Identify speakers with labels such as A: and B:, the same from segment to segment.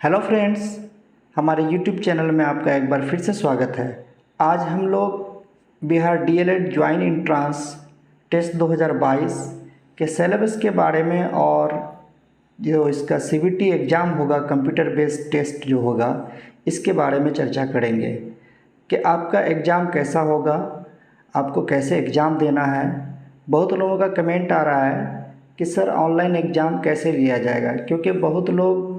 A: Hello friends, हमारे YouTube channel में आपका एक बार फिर से स्वागत है। आज हम लोग Bihar DElEd join entrance test 2022 के सिलेबस के बारे में और जो इसका सीबीटी एग्ज़ाम होगा, कंप्यूटर बेस्ड टेस्ट जो होगा, इसके बारे में चर्चा करेंगे कि आपका एग्ज़ाम कैसा होगा, आपको कैसे एग्ज़ाम देना है। बहुत लोगों का कमेंट आ रहा है कि सर ऑनलाइन एग्ज़ाम कैसे लिया जाएगा, क्योंकि बहुत लोग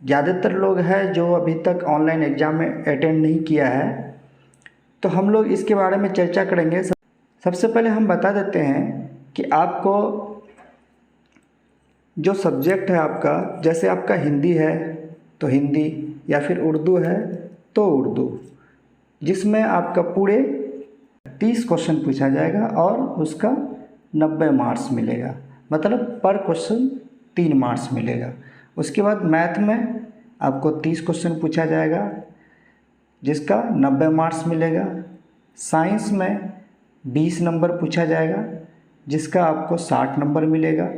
A: ज़्यादातर लोग हैं जो अभी तक ऑनलाइन एग्ज़ाम में अटेंड नहीं किया है। तो हम लोग इसके बारे में चर्चा करेंगे। सबसे पहले हम बता देते हैं कि आपको जो सब्जेक्ट है आपका, जैसे आपका हिंदी है तो हिंदी, या फिर उर्दू है तो उर्दू, जिसमें आपका पूरे 30 क्वेश्चन पूछा जाएगा और उसका 90 मार्क्स मिलेगा, मतलब पर क्वेश्चन 3 मार्क्स मिलेगा। उसके बाद मैथ में आपको 30 क्वेश्चन पूछा जाएगा जिसका 90 मार्क्स मिलेगा। साइंस में 20 नंबर पूछा जाएगा जिसका आपको 60 नंबर मिलेगा।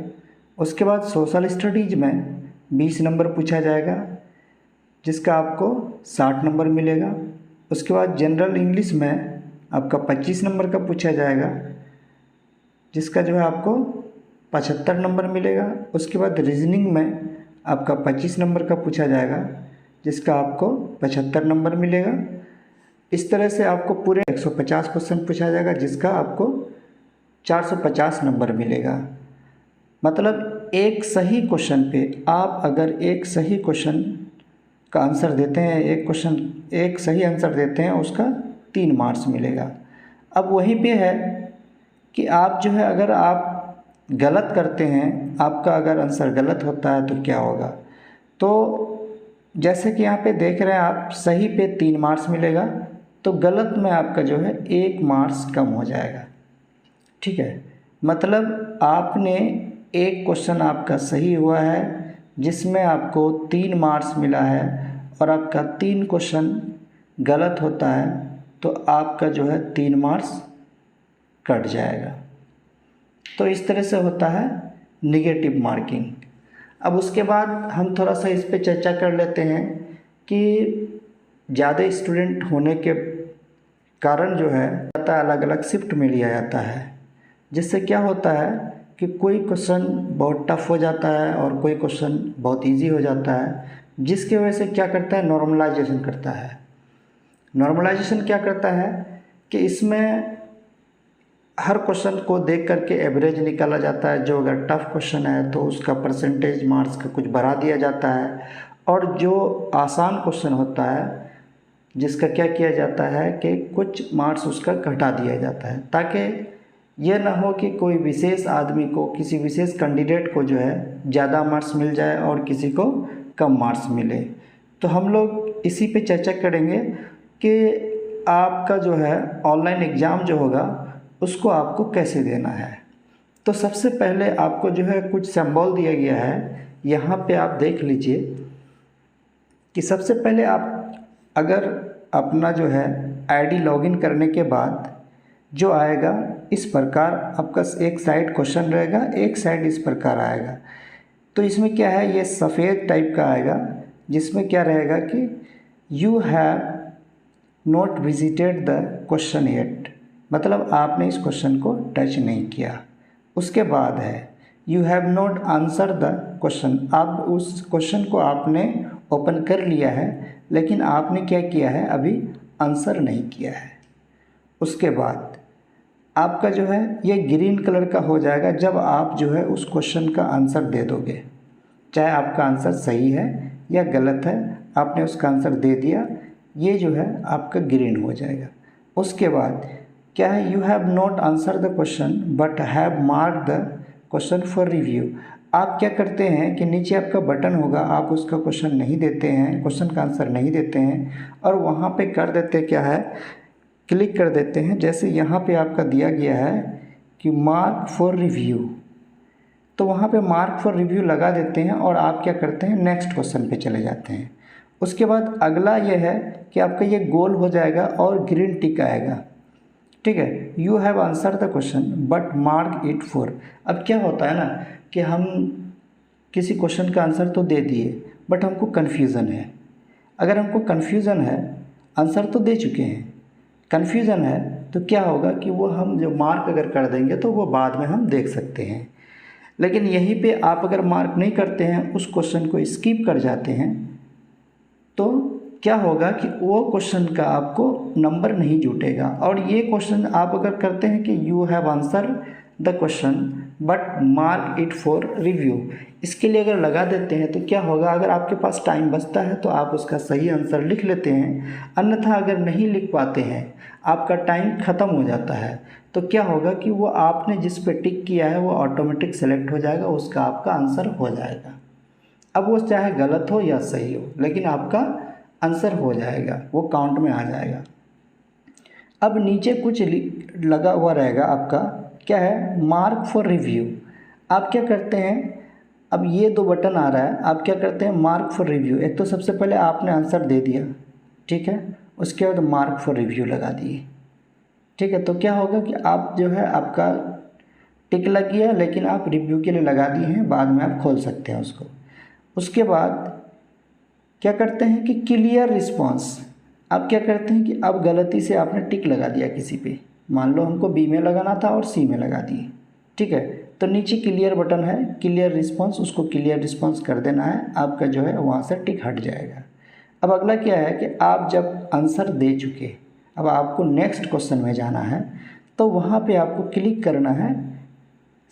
A: उसके बाद सोशल स्टडीज़ में 20 नंबर पूछा जाएगा जिसका आपको 60 नंबर मिलेगा। उसके बाद जनरल इंग्लिश में आपका 25 नंबर का पूछा जाएगा जिसका जो है आपको 75 नंबर मिलेगा। उसके बाद रीजनिंग में आपका 25 नंबर का पूछा जाएगा जिसका आपको 75 नंबर मिलेगा। इस तरह से आपको पूरे 150 क्वेश्चन पूछा जाएगा जिसका आपको 450 नंबर मिलेगा। मतलब एक सही क्वेश्चन पे आप अगर एक सही क्वेश्चन का आंसर देते हैं, एक सही आंसर देते हैं, उसका 3 मार्क्स मिलेगा। अब वहीं पे है कि आप जो है अगर आप गलत करते हैं, आपका अगर आंसर गलत होता है तो क्या होगा। तो जैसे कि यहाँ पे देख रहे हैं आप, सही पे 3 मार्क्स मिलेगा तो गलत में आपका जो है 1 मार्क्स कम हो जाएगा। ठीक है, मतलब आपने एक क्वेश्चन आपका सही हुआ है जिसमें आपको 3 मार्क्स मिला है और आपका 3 क्वेश्चन गलत होता है तो आपका जो है 3 मार्क्स कट जाएगा। तो इस तरह से होता है निगेटिव मार्किंग। अब उसके बाद हम थोड़ा सा इस पे चर्चा कर लेते हैं कि ज़्यादा स्टूडेंट होने के कारण जो है अलग अलग शिफ्ट में लिया जाता है, जिससे क्या होता है कि कोई क्वेश्चन बहुत टफ हो जाता है और कोई क्वेश्चन बहुत इजी हो जाता है, जिसकी वजह से क्या करता है, नॉर्मलाइजेशन करता है। नॉर्मलाइजेशन क्या करता है कि इसमें हर क्वेश्चन को देख करके एवरेज निकाला जाता है। जो अगर टफ क्वेश्चन है तो उसका परसेंटेज मार्क्स का कुछ बढ़ा दिया जाता है, और जो आसान क्वेश्चन होता है जिसका क्या किया जाता है कि कुछ मार्क्स उसका घटा दिया जाता है, ताकि यह ना हो कि कोई विशेष आदमी को, किसी विशेष कैंडिडेट को जो है ज़्यादा मार्क्स मिल जाए और किसी को कम मार्क्स मिले। तो हम लोग इसी पे चर्चा करेंगे कि आपका जो है ऑनलाइन एग्ज़ाम जो होगा उसको आपको कैसे देना है। तो सबसे पहले आपको जो है कुछ सिंबल दिया गया है, यहाँ पे आप देख लीजिए कि सबसे पहले आप अगर अपना जो है आईडी लॉगिन करने के बाद जो आएगा इस प्रकार, आपका एक साइड क्वेश्चन रहेगा, एक साइड इस प्रकार आएगा। तो इसमें क्या है, ये सफ़ेद टाइप का आएगा जिसमें क्या रहेगा कि you have not visited the question yet, मतलब आपने इस क्वेश्चन को टच नहीं किया। उसके बाद है you have not answer the question, आप उस क्वेश्चन को आपने ओपन कर लिया है लेकिन आपने क्या किया है, अभी आंसर नहीं किया है। उसके बाद आपका जो है ये ग्रीन कलर का हो जाएगा जब आप जो है उस क्वेश्चन का आंसर दे दोगे, चाहे आपका आंसर सही है या गलत है, आपने उसका आंसर दे दिया, ये जो है आपका ग्रीन हो जाएगा। उसके बाद क्या है, you have not answer the question but have mark the question for review. आप क्या करते हैं कि नीचे आपका बटन होगा, आप उसका क्वेश्चन नहीं देते हैं, क्वेश्चन का आंसर नहीं देते हैं और वहाँ पे कर देते क्या है, क्लिक कर देते हैं। जैसे यहाँ पे आपका दिया गया है कि मार्क फॉर रिव्यू, तो वहाँ पे मार्क फॉर रिव्यू लगा देते हैं और आप क्या करते हैं, नेक्स्ट क्वेश्चन पे चले जाते हैं। उसके बाद अगला ये है कि आपका ये गोल हो जाएगा और ग्रीन टिक आएगा। ठीक है, you have answer the question but mark it for. अब क्या होता है ना कि हम किसी क्वेश्चन का आंसर तो दे दिए, बट हमको कन्फ्यूज़न है। अगर हमको कन्फ्यूज़न है, आंसर तो दे चुके हैं, कन्फ्यूज़न है, तो क्या होगा कि वो हम जो मार्क अगर कर देंगे तो वो बाद में हम देख सकते हैं। लेकिन यहीं पे आप अगर मार्क नहीं करते हैं, उस क्वेश्चन को स्किप कर जाते हैं, तो क्या होगा कि वो क्वेश्चन का आपको नंबर नहीं जुटेगा। और ये क्वेश्चन आप अगर करते हैं कि you have answer the question but mark it for review, इसके लिए अगर लगा देते हैं तो क्या होगा, अगर आपके पास टाइम बचता है तो आप उसका सही आंसर लिख लेते हैं, अन्यथा अगर नहीं लिख पाते हैं, आपका टाइम ख़त्म हो जाता है, तो क्या होगा कि वो आपने जिस पे टिक किया है वो ऑटोमेटिक सेलेक्ट हो जाएगा, उसका आपका आंसर हो जाएगा। अब वो चाहे गलत हो या सही हो, लेकिन आपका आंसर हो जाएगा, वो काउंट में आ जाएगा। अब नीचे कुछ लगा हुआ रहेगा आपका, क्या है, मार्क फॉर रिव्यू। आप क्या करते हैं, अब ये 2 बटन आ रहा है, आप क्या करते हैं, मार्क फॉर रिव्यू। एक तो सबसे पहले आपने आंसर दे दिया, ठीक है, उसके बाद मार्क फॉर रिव्यू लगा दिए, ठीक है। तो क्या होगा कि आप जो है आपका टिक लग गया, लेकिन आप रिव्यू के लिए लगा दिए हैं, बाद में आप खोल सकते हैं उसको। उसके बाद क्या करते हैं कि क्लियर रिस्पॉन्स। आप क्या करते हैं कि अब गलती से आपने टिक लगा दिया किसी पे, मान लो हमको बी में लगाना था और सी में लगा दिए, ठीक है, तो नीचे क्लियर बटन है, क्लियर रिस्पॉन्स, उसको क्लियर रिस्पॉन्स कर देना है, आपका जो है वहाँ से टिक हट जाएगा। अब अगला क्या है कि आप जब आंसर दे चुके, अब आपको नेक्स्ट क्वेश्चन में जाना है, तो वहाँ पे आपको क्लिक करना है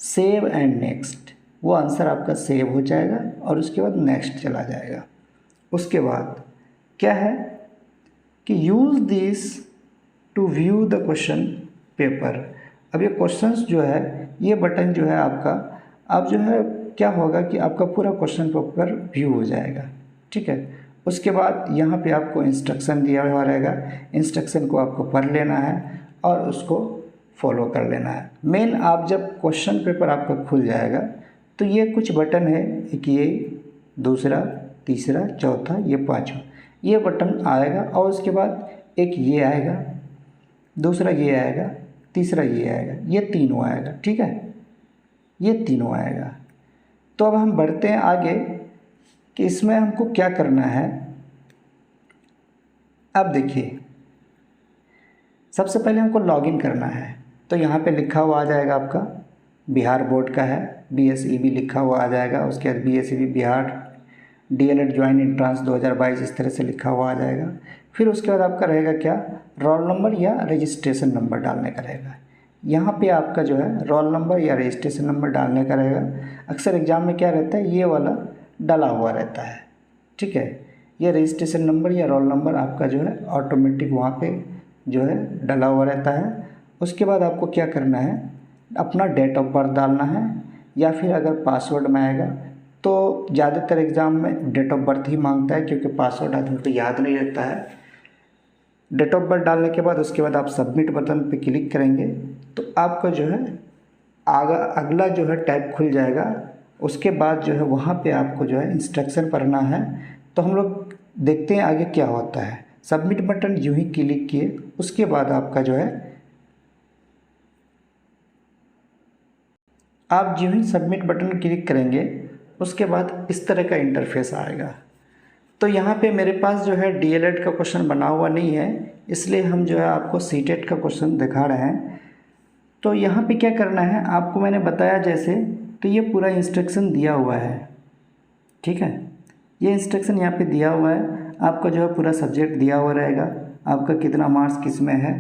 A: सेव एंड नेक्स्ट, वो आंसर आपका सेव हो जाएगा और उसके बाद नेक्स्ट चला जाएगा। उसके बाद क्या है कि use this to view the question paper. अब ये क्वेश्चंस जो है, ये बटन जो है आपका, अब जो है क्या होगा कि आपका पूरा क्वेश्चन पेपर व्यू हो जाएगा, ठीक है। उसके बाद यहाँ पे आपको इंस्ट्रक्शन दिया हुआ रहेगा, इंस्ट्रक्शन को आपको पढ़ लेना है और उसको फॉलो कर लेना है। मेन आप जब क्वेश्चन पेपर आपका खुल जाएगा तो ये कुछ बटन है, एक ये, दूसरा, तीसरा, चौथा, ये पांचवा, ये बटन आएगा और उसके बाद एक ये आएगा, दूसरा ये आएगा, तीसरा ये आएगा, ये तीनों आएगा, ठीक है, ये तीनों आएगा। तो अब हम बढ़ते हैं आगे कि इसमें हमको क्या करना है। अब देखिए, सबसे पहले हमको लॉगिन करना है, तो यहाँ पे लिखा हुआ आ जाएगा आपका बिहार बोर्ड का है, BSEB लिखा हुआ आ जाएगा, उसके बाद BSEB Bihar DLED join entrance 2022 इस तरह से लिखा हुआ आ जाएगा। फिर उसके बाद आपका रहेगा क्या, रोल नंबर या रजिस्ट्रेशन नंबर डालने का रहेगा। यहाँ पे आपका जो है रोल नंबर या रजिस्ट्रेशन नंबर डालने का रहेगा। अक्सर एग्ज़ाम में क्या रहता है, ये वाला डाला हुआ रहता है, ठीक है, ये रजिस्ट्रेशन नंबर या रोल नंबर आपका जो है ऑटोमेटिक वहाँ पे जो है डला हुआ रहता है। उसके बाद आपको क्या करना है, अपना डेट ऑफ बर्थ डालना है, या फिर अगर पासवर्ड में आएगा तो ज़्यादातर एग्ज़ाम में डेट ऑफ बर्थ ही मांगता है, क्योंकि पासवर्ड आदमी को याद नहीं रहता है। डेट ऑफ बर्थ डालने के बाद उसके बाद आप सबमिट बटन पे क्लिक करेंगे तो आपका जो है अगला जो है टैब खुल जाएगा। उसके बाद जो है वहाँ पे आपको जो है इंस्ट्रक्शन पढ़ना है। तो हम लोग देखते हैं आगे क्या होता है। सबमिट बटन यूँ ही क्लिक किए, उसके बाद आपका जो है आप यूँ ही सबमिट बटन क्लिक करेंगे, उसके बाद इस तरह का इंटरफेस आएगा। तो यहाँ पे मेरे पास जो है DLED का क्वेश्चन बना हुआ नहीं है, इसलिए हम जो है आपको CTET का क्वेश्चन दिखा रहे हैं। तो यहाँ पे क्या करना है, आपको मैंने बताया जैसे, तो ये पूरा इंस्ट्रक्शन दिया हुआ है, ठीक है, ये इंस्ट्रक्शन यहाँ पे दिया हुआ है। आपका जो है पूरा सब्जेक्ट दिया हुआ रहेगा, आपका कितना मार्क्स किस में है,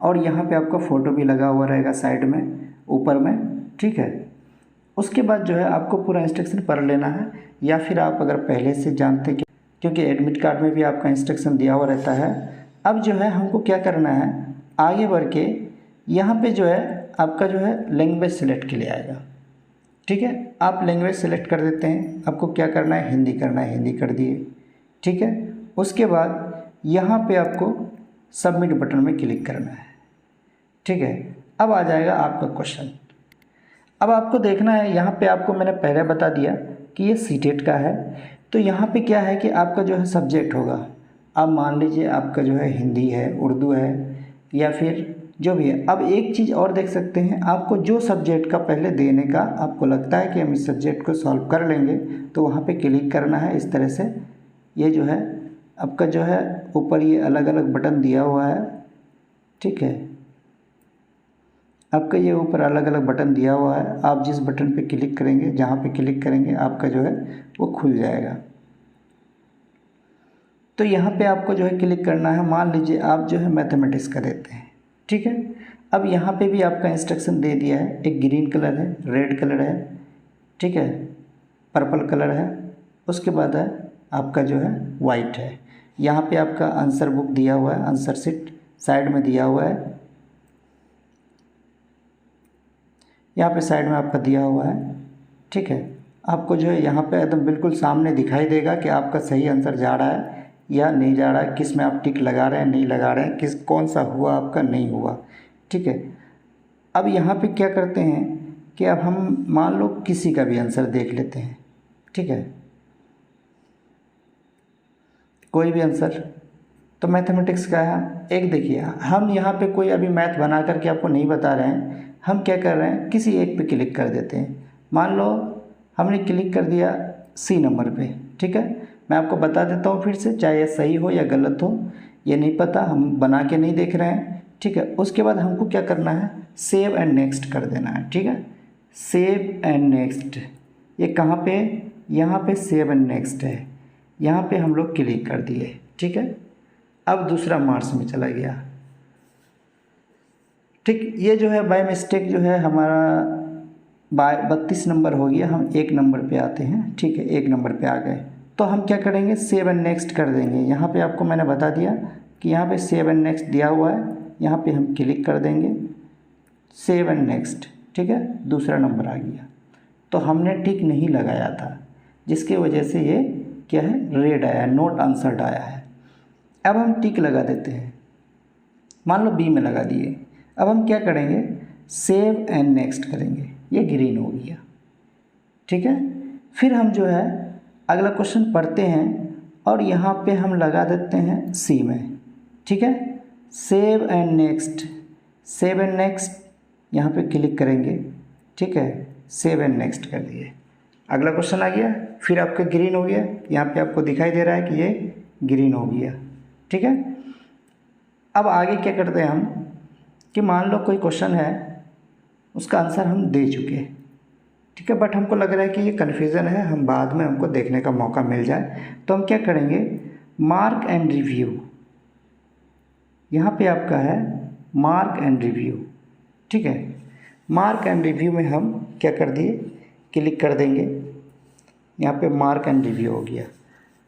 A: और यहाँ पे आपका फ़ोटो भी लगा हुआ रहेगा साइड में ऊपर में, ठीक है। उसके बाद जो है आपको पूरा इंस्ट्रक्शन पढ़ लेना है, या फिर आप अगर पहले से जानते कि क्योंकि एडमिट कार्ड में भी आपका इंस्ट्रक्शन दिया हुआ रहता है। अब जो है हमको क्या करना है, आगे बढ़ के यहाँ पे जो है आपका जो है लैंग्वेज सेलेक्ट के लिए आएगा, ठीक है। आप लैंग्वेज सेलेक्ट कर देते हैं, आपको क्या करना है, हिंदी करना है, हिंदी कर दिए, ठीक है। उसके बाद यहाँ पे आपको सबमिट बटन में क्लिक करना है, ठीक है। अब आ जाएगा आपका क्वेश्चन। अब आपको देखना है, यहाँ पे आपको मैंने पहले बता दिया कि ये CTET का है। तो यहाँ पे क्या है कि आपका जो है सब्जेक्ट होगा, अब मान लीजिए आपका जो है हिंदी है, उर्दू है, या फिर जो भी है। अब एक चीज़ और देख सकते हैं, आपको जो सब्जेक्ट का पहले देने का आपको लगता है कि हम इस सब्जेक्ट को सॉल्व कर लेंगे, तो वहाँ पे क्लिक करना है इस तरह से। ये जो है आपका जो है ऊपर ये अलग अलग बटन दिया हुआ है, ठीक है, आपका ये ऊपर अलग अलग बटन दिया हुआ है। आप जिस बटन पे क्लिक करेंगे, जहाँ पे क्लिक करेंगे आपका जो है वो खुल जाएगा। तो यहाँ पे आपको जो है क्लिक करना है। मान लीजिए आप जो है मैथमेटिक्स का देते हैं, ठीक है। अब यहाँ पे भी आपका इंस्ट्रक्शन दे दिया है, एक ग्रीन कलर है, रेड कलर है, ठीक है, पर्पल कलर है, उसके बाद है आपका जो है वाइट है। यहाँ पे आपका आंसर बुक दिया हुआ है, आंसर शीट साइड में दिया हुआ है, यहाँ पे साइड में आपका दिया हुआ है, ठीक है। आपको जो है यहाँ पे एकदम बिल्कुल सामने दिखाई देगा कि आपका सही आंसर जा रहा है या नहीं जा रहा है, किस में आप टिक लगा रहे हैं नहीं लगा रहे हैं, किस कौन सा हुआ आपका नहीं हुआ, ठीक है। अब यहाँ पे क्या करते हैं कि अब हम मान लो किसी का भी आंसर देख लेते हैं, ठीक है, कोई भी आंसर। तो मैथमेटिक्स का है एक, देखिए हम यहाँ पे कोई अभी मैथ बना करके आपको नहीं बता रहे हैं, हम क्या कर रहे हैं किसी एक पे क्लिक कर देते हैं। मान लो हमने क्लिक कर दिया सी नंबर पे, ठीक है। मैं आपको बता देता हूँ फिर से, चाहे ये सही हो या गलत हो ये नहीं पता, हम बना के नहीं देख रहे हैं, ठीक है। उसके बाद हमको क्या करना है, सेव एंड नेक्स्ट कर देना है, ठीक है। सेव एंड नेक्स्ट, ये कहाँ पे, यहाँ पे सेव एंड नेक्स्ट है, यहाँ पे हम लोग क्लिक कर दिए, ठीक है। अब दूसरा मार्क्स में चला गया, ठीक। ये जो है बाय मिस्टेक जो है हमारा 32 नंबर हो गया, हम 1 नंबर पे आते हैं, ठीक है, 1 नंबर पे आ गए। तो हम क्या करेंगे, सेव एंड नेक्स्ट कर देंगे। यहाँ पे आपको मैंने बता दिया कि यहाँ पे सेव एंड नेक्स्ट दिया हुआ है, यहाँ पे हम क्लिक कर देंगे, सेव एंड नेक्स्ट, ठीक है, दूसरा नंबर आ गया। तो हमने टिक नहीं लगाया था, जिसकी वजह से ये क्या है, रेड आया, नोट आंसर्ड आया है। अब हम टिक लगा देते हैं, मान लो बी में लगा दिए। अब हम क्या करेंगे, सेव एंड नेक्स्ट करेंगे, ये ग्रीन हो गया, ठीक है। फिर हम जो है अगला क्वेश्चन पढ़ते हैं और यहाँ पे हम लगा देते हैं सी में, ठीक है। Save and next, save and next यहाँ पे क्लिक करेंगे, ठीक है, सेव एंड नेक्स्ट कर दिए। अगला क्वेश्चन आ गया, फिर आपका ग्रीन हो गया, यहाँ पे आपको दिखाई दे रहा है कि ये ग्रीन हो गया, ठीक है। अब आगे क्या करते हैं हम कि मान लो कोई क्वेश्चन है, उसका आंसर हम दे चुके हैं, ठीक है, बट हमको लग रहा है कि ये कन्फ्यूज़न है, हम बाद में हमको देखने का मौका मिल जाए, तो हम क्या करेंगे, मार्क एंड रिव्यू, यहाँ पे आपका है मार्क एंड रिव्यू, ठीक है। मार्क एंड रिव्यू में हम क्या कर दिए, क्लिक कर देंगे, यहाँ पे मार्क एंड रिव्यू हो गया।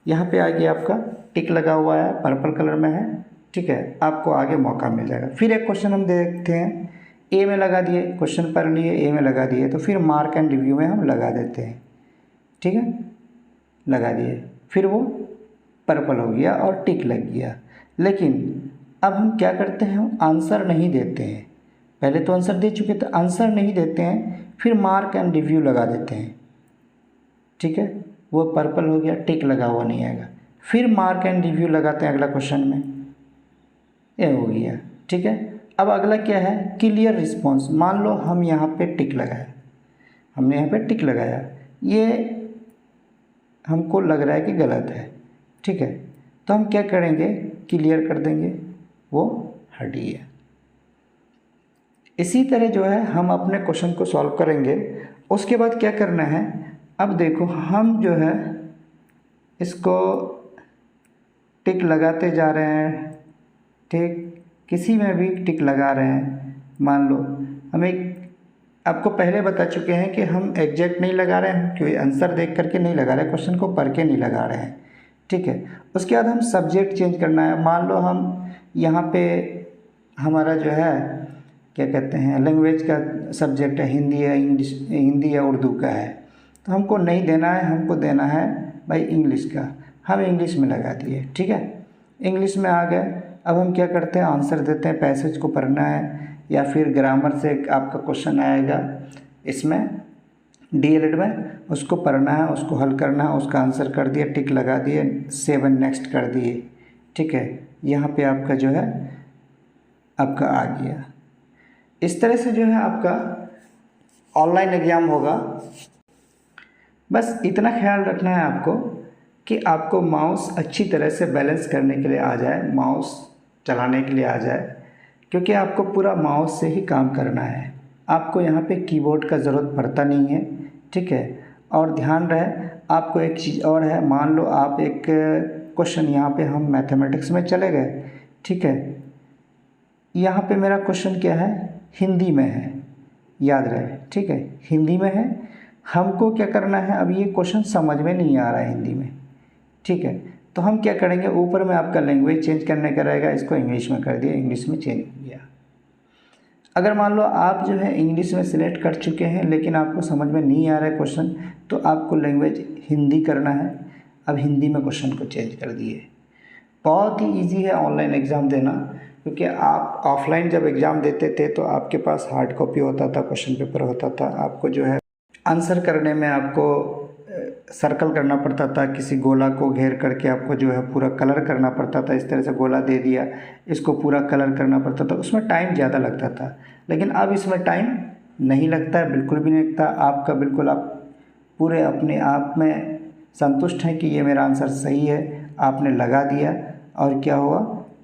A: यहाँ पे आगे आपका टिक लगा हुआ है, पर्पल कलर में है, ठीक है, आपको आगे मौका मिल जाएगा। फिर एक क्वेश्चन हम देखते हैं, ए में लगा दिए, क्वेश्चन पढ़ लिए, ए में लगा दिए, तो फिर मार्क एंड रिव्यू में हम लगा देते हैं, ठीक है, लगा दिए, फिर वो पर्पल हो गया और टिक लग गया। लेकिन अब हम क्या करते हैं, हम आंसर नहीं देते हैं, पहले तो आंसर दे चुके थे, आंसर नहीं देते हैं, फिर मार्क एंड रिव्यू लगा देते हैं, ठीक है, वो पर्पल हो गया, टिक लगा हुआ नहीं आएगा, फिर मार्क एंड रिव्यू लगाते हैं अगला क्वेश्चन में, ये हो गया, ठीक है। अब अगला क्या है, क्लियर रिस्पॉन्स। मान लो हम यहाँ पे टिक लगाया, हमने यहाँ पे टिक लगाया, ये हमको लग रहा है कि गलत है, ठीक है, तो हम क्या करेंगे, क्लियर कर देंगे, वो हट गया। इसी तरह जो है हम अपने क्वेश्चन को सॉल्व करेंगे। उसके बाद क्या करना है, अब देखो हम जो है इसको टिक लगाते जा रहे हैं, ठीक, किसी में भी टिक लगा रहे हैं। मान लो हमें, आपको पहले बता चुके हैं कि हम एग्जैक्ट नहीं लगा रहे हैं, क्योंकि आंसर देख करके नहीं लगा रहे हैं, क्वेश्चन को पढ़ के नहीं लगा रहे हैं, ठीक है। उसके बाद हम सब्जेक्ट चेंज करना है। मान लो हम यहाँ पे हमारा जो है क्या कहते हैं, लैंग्वेज का सब्जेक्ट है, हिंदी है, इंग्लिश, हिंदी या उर्दू का है, तो हमको नहीं देना है, हमको देना है भाई इंग्लिश का, हम इंग्लिश में लगा दिए, ठीक है, इंग्लिश में आ गए। अब हम क्या करते हैं, आंसर देते हैं, पैसेज को पढ़ना है या फिर ग्रामर से आपका क्वेश्चन आएगा इसमें डीएलएड में, उसको पढ़ना है, उसको हल करना है, उसका आंसर कर दिया, टिक लगा दिए, सेव एंड नेक्स्ट कर दिए, ठीक है। यहाँ पे आपका जो है आपका आ गया, इस तरह से जो है आपका ऑनलाइन एग्ज़ाम होगा। बस इतना ख्याल रखना है आपको कि आपको माउस अच्छी तरह से बैलेंस करने के लिए आ जाए, माउस चलाने के लिए आ जाए, क्योंकि आपको पूरा माउस से ही काम करना है। आपको यहाँ पे कीबोर्ड का ज़रूरत पड़ता नहीं है, ठीक है। और ध्यान रहे आपको एक चीज़ और है, मान लो आप एक क्वेश्चन, यहाँ पे हम मैथमेटिक्स में चले गए, ठीक है। यहाँ पे मेरा क्वेश्चन क्या है, हिंदी में है, याद रहे, ठीक है, हिंदी में है। हमको क्या करना है, अब ये क्वेश्चन समझ में नहीं आ रहा है हिंदी में, ठीक है। तो हम क्या करेंगे, ऊपर में आपका लैंग्वेज चेंज करने का रहेगा, इसको इंग्लिश में कर दिया, इंग्लिश में चेंज किया। अगर मान लो आप जो है इंग्लिश में सिलेक्ट कर चुके हैं लेकिन आपको समझ में नहीं आ रहा है क्वेश्चन, तो आपको लैंग्वेज हिंदी करना है। अब हिंदी में क्वेश्चन को चेंज कर दिए। बहुत ही इजी है ऑनलाइन एग्ज़ाम देना, क्योंकि आप ऑफलाइन जब एग्ज़ाम देते थे तो आपके पास हार्ड कॉपी होता था, क्वेश्चन पेपर होता था, आपको जो है आंसर करने में आपको सर्कल करना पड़ता था, किसी गोला को घेर करके आपको जो है पूरा कलर करना पड़ता था। इस तरह से गोला दे दिया, इसको पूरा कलर करना पड़ता था, उसमें टाइम ज़्यादा लगता था। लेकिन अब इसमें टाइम नहीं लगता है, बिल्कुल भी नहीं लगता। आपका बिल्कुल आप पूरे अपने आप में संतुष्ट हैं कि ये मेरा आंसर सही है, आपने लगा दिया और क्या हुआ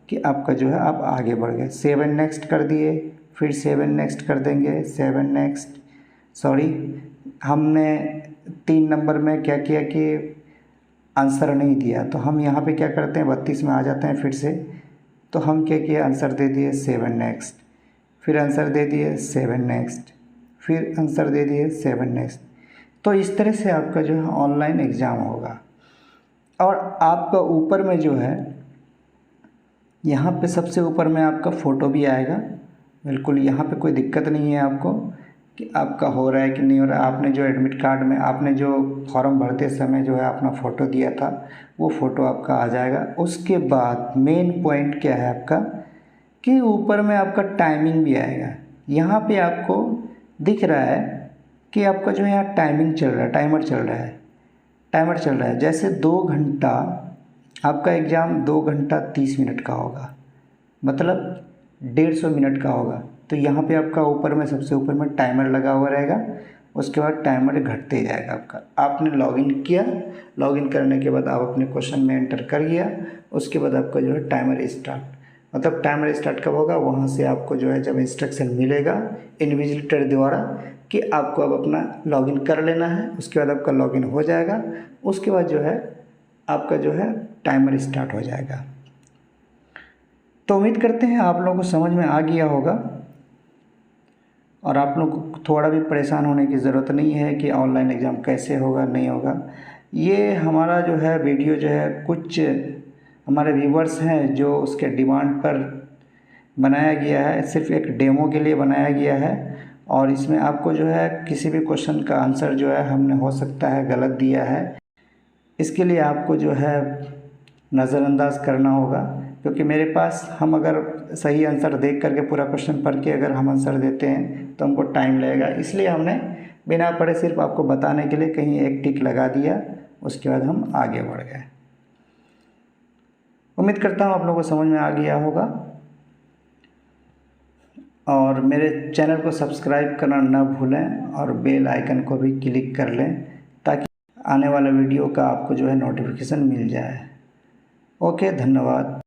A: कि आपका जो है आप आगे बढ़ गए। 7 नेक्स्ट कर दिए, फिर 7 नेक्स्ट कर देंगे, 7 नेक्स्ट, सॉरी हमने 3 नंबर में क्या किया कि आंसर नहीं दिया, तो हम यहाँ पे क्या करते हैं 32 में आ जाते हैं फिर से। तो हम क्या किया, आंसर दे दिए 7 नेक्स्ट, फिर आंसर दे दिए 7 नेक्स्ट, फिर आंसर दे दिए 7 नेक्स्ट। तो इस तरह से आपका जो है ऑनलाइन एग्ज़ाम होगा। और आपका ऊपर में जो है, यहाँ पे सबसे ऊपर में आपका फ़ोटो भी आएगा। बिल्कुल यहाँ पे कोई दिक्कत नहीं है आपको कि आपका हो रहा है कि नहीं हो रहा है। आपने जो एडमिट कार्ड में आपने जो फॉर्म भरते समय जो है अपना फ़ोटो दिया था, वो फ़ोटो आपका आ जाएगा। उसके बाद मेन पॉइंट क्या है आपका कि ऊपर में आपका टाइमिंग भी आएगा। यहाँ पे आपको दिख रहा है कि आपका जो है यहाँ टाइमिंग चल रहा है, टाइमर चल रहा है, टाइमर चल रहा है। जैसे 2 घंटा आपका एग्ज़ाम 2 घंटा 30 मिनट का होगा, मतलब 150 मिनट का होगा। तो यहाँ पे आपका ऊपर में सबसे ऊपर में टाइमर लगा हुआ रहेगा। उसके बाद टाइमर घटते जाएगा आपका। आपने लॉगिन किया, लॉगिन करने के बाद आप अपने क्वेश्चन में एंटर कर गया, उसके बाद आपका जो है टाइमर स्टार्ट, मतलब टाइमर स्टार्ट कब होगा, वहाँ से आपको जो है जब इंस्ट्रक्शन मिलेगा इन्विजिलेटर द्वारा कि आपको अब अपना लॉगिन कर लेना है, उसके बाद आपका लॉगिन हो जाएगा। उसके बाद जो है आपका जो है टाइमर स्टार्ट हो जाएगा। तो उम्मीद करते हैं आप लोगों को समझ में आ गया होगा और आप लोग को थोड़ा भी परेशान होने की ज़रूरत नहीं है कि ऑनलाइन एग्ज़ाम कैसे होगा नहीं होगा। ये हमारा जो है वीडियो जो है कुछ हमारे व्यूवर्स हैं जो उसके डिमांड पर बनाया गया है, सिर्फ एक डेमो के लिए बनाया गया है। और इसमें आपको जो है किसी भी क्वेश्चन का आंसर जो है हमने हो सकता है गलत दिया है, इसके लिए आपको जो है नज़रअंदाज करना होगा। क्योंकि मेरे पास हम अगर सही आंसर देख करके पूरा क्वेश्चन पढ़ के अगर हम आंसर देते हैं तो हमको टाइम लगेगा, इसलिए हमने बिना पढ़े सिर्फ आपको बताने के लिए कहीं एक टिक लगा दिया, उसके बाद हम आगे बढ़ गए। उम्मीद करता हूँ आप लोगों को समझ में आ गया होगा और मेरे चैनल को सब्सक्राइब करना ना भूलें और बेल आइकन को भी क्लिक कर लें ताकि आने वाला वीडियो का आपको जो है नोटिफिकेशन मिल जाए। ओके, धन्यवाद।